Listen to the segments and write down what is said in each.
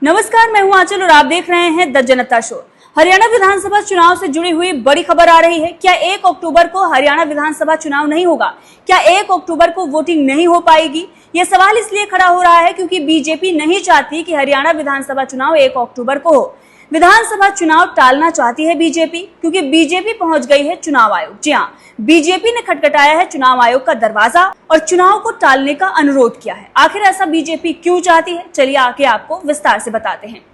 नमस्कार, मैं हूं आंचल और आप देख रहे हैं द जनता शो। हरियाणा विधानसभा चुनाव से जुड़ी हुई बड़ी खबर आ रही है। क्या 1 अक्टूबर को हरियाणा विधानसभा चुनाव नहीं होगा? क्या 1 अक्टूबर को वोटिंग नहीं हो पाएगी? ये सवाल इसलिए खड़ा हो रहा है क्योंकि बीजेपी नहीं चाहती कि हरियाणा विधानसभा चुनाव 1 अक्टूबर को हो। विधानसभा चुनाव टालना चाहती है बीजेपी, क्योंकि बीजेपी पहुंच गई है चुनाव आयोग। जी हां, बीजेपी ने खटखटाया है चुनाव आयोग का दरवाजा और चुनाव को टालने का अनुरोध किया है। आखिर ऐसा बीजेपी क्यों चाहती है, चलिए आगे आपको विस्तार से बताते हैं।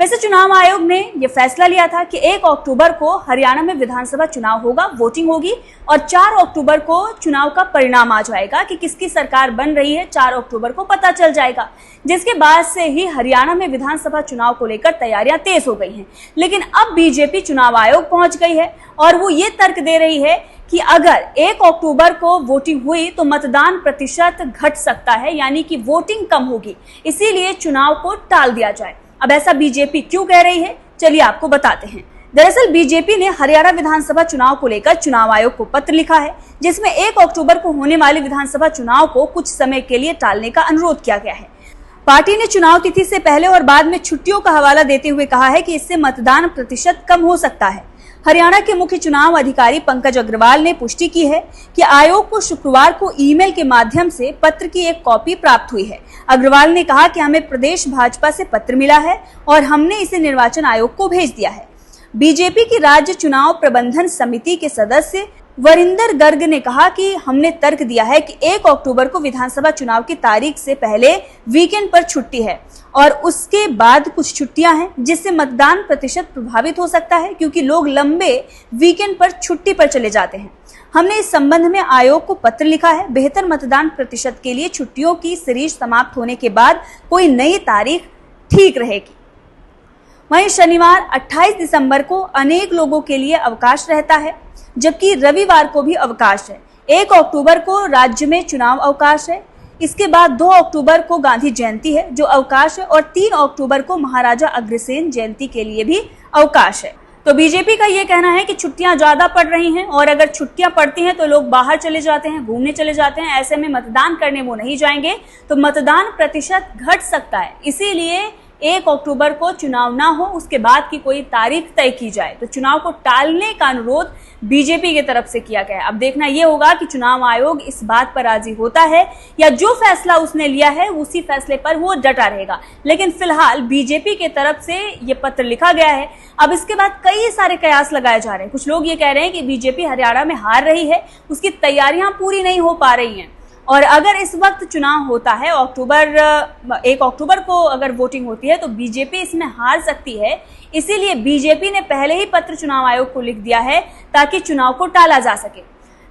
वैसे चुनाव आयोग ने यह फैसला लिया था कि 1 अक्टूबर को हरियाणा में विधानसभा चुनाव होगा, वोटिंग होगी और 4 अक्टूबर को चुनाव का परिणाम आ जाएगा कि किसकी सरकार बन रही है। 4 अक्टूबर को पता चल जाएगा, जिसके बाद से ही हरियाणा में विधानसभा चुनाव को लेकर तैयारियां तेज हो गई हैं। लेकिन अब बीजेपी चुनाव आयोग पहुंच गई है और वो ये तर्क दे रही है कि अगर 1 अक्टूबर को वोटिंग हुई तो मतदान प्रतिशत घट सकता है, यानी कि वोटिंग कम होगी, इसीलिए चुनाव को टाल दिया जाए। अब ऐसा बीजेपी क्यों कह रही है, चलिए आपको बताते हैं। दरअसल बीजेपी ने हरियाणा विधानसभा चुनाव को लेकर चुनाव आयोग को पत्र लिखा है, जिसमें 1 अक्टूबर को होने वाले विधानसभा चुनाव को कुछ समय के लिए टालने का अनुरोध किया गया है। पार्टी ने चुनाव तिथि से पहले और बाद में छुट्टियों का हवाला देते हुए कहा है कि इससे मतदान प्रतिशत कम हो सकता है। हरियाणा के मुख्य चुनाव अधिकारी पंकज अग्रवाल ने पुष्टि की है कि आयोग को शुक्रवार को ईमेल के माध्यम से पत्र की एक कॉपी प्राप्त हुई है। अग्रवाल ने कहा कि हमें प्रदेश भाजपा से पत्र मिला है और हमने इसे निर्वाचन आयोग को भेज दिया है। बीजेपी की राज्य चुनाव प्रबंधन समिति के सदस्य वरिंदर गर्ग ने कहा कि हमने तर्क दिया है कि 1 अक्टूबर को विधानसभा चुनाव की तारीख से पहले वीकेंड पर छुट्टी है और उसके बाद कुछ छुट्टियां हैं, जिससे मतदान प्रतिशत प्रभावित हो सकता है, क्योंकि लोग लंबे वीकेंड पर छुट्टी पर चले जाते हैं। हमने इस संबंध में आयोग को पत्र लिखा है। बेहतर मतदान प्रतिशत के लिए छुट्टियों की सीरीज समाप्त होने के बाद कोई नई तारीख ठीक रहेगी। वहीं शनिवार 28 दिसंबर को अनेक लोगों के लिए अवकाश रहता है, जबकि रविवार को भी अवकाश है। 1 अक्टूबर को राज्य में चुनाव अवकाश है। इसके बाद 2 अक्टूबर को गांधी जयंती है जो अवकाश है और 3 अक्टूबर को महाराजा अग्रसेन जयंती के लिए भी अवकाश है। तो बीजेपी का ये कहना है कि छुट्टियां ज्यादा पड़ रही हैं और अगर छुट्टियां पड़ती हैं तो लोग बाहर चले जाते हैं, घूमने चले जाते हैं, ऐसे में मतदान करने वो नहीं जाएंगे तो मतदान प्रतिशत घट सकता है। इसीलिए 1 अक्टूबर को चुनाव ना हो, उसके बाद की कोई तारीख तय की जाए। तो चुनाव को टालने का अनुरोध बीजेपी की तरफ से किया गया है। अब देखना यह होगा कि चुनाव आयोग इस बात पर राजी होता है या जो फैसला उसने लिया है उसी फैसले पर वो डटा रहेगा। लेकिन फिलहाल बीजेपी के तरफ से ये पत्र लिखा गया है। अब इसके बाद कई सारे कयास लगाए जा रहे हैं। कुछ लोग ये कह रहे हैं कि बीजेपी हरियाणा में हार रही है, उसकी तैयारियां पूरी नहीं हो पा रही हैं और अगर इस वक्त चुनाव होता है 1 अक्टूबर को अगर वोटिंग होती है तो बीजेपी इसमें हार सकती है। इसीलिए बीजेपी ने पहले ही पत्र चुनाव आयोग को लिख दिया है ताकि चुनाव को टाला जा सके।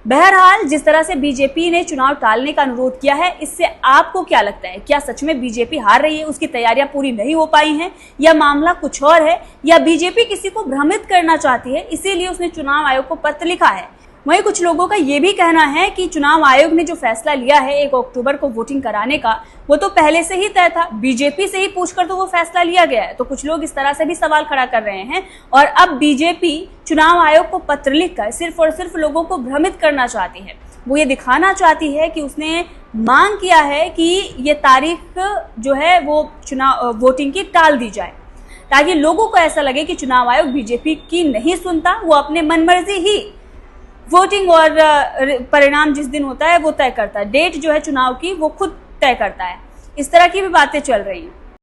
बहरहाल जिस तरह से बीजेपी ने चुनाव टालने का अनुरोध किया है, इससे आपको क्या लगता है? क्या सच में बीजेपी हार रही है, उसकी तैयारियां पूरी नहीं हो पाई हैं, या मामला कुछ और है, या बीजेपी किसी को भ्रमित करना चाहती है इसीलिए उसने चुनाव आयोग को पत्र लिखा है? वहीं कुछ लोगों का ये भी कहना है कि चुनाव आयोग ने जो फैसला लिया है 1 अक्टूबर को वोटिंग कराने का, वो तो पहले से ही तय था, बीजेपी से ही पूछकर तो वो फैसला लिया गया है। तो कुछ लोग इस तरह से भी सवाल खड़ा कर रहे हैं और अब बीजेपी चुनाव आयोग को पत्र लिखकर सिर्फ और सिर्फ लोगों को भ्रमित करना चाहती है। वो ये दिखाना चाहती है कि उसने मांग किया है कि ये तारीख जो है वो चुनाव वोटिंग की टाल दी जाए, ताकि लोगों को ऐसा लगे कि चुनाव आयोग बीजेपी की नहीं सुनता, वो अपने मनमर्जी ही वोटिंग और परिणाम जिस दिन होता है वो तय करता है। डेट जो है चुनाव की वो खुद तय करता है। इस तरह की भी बातें चल रही हैं।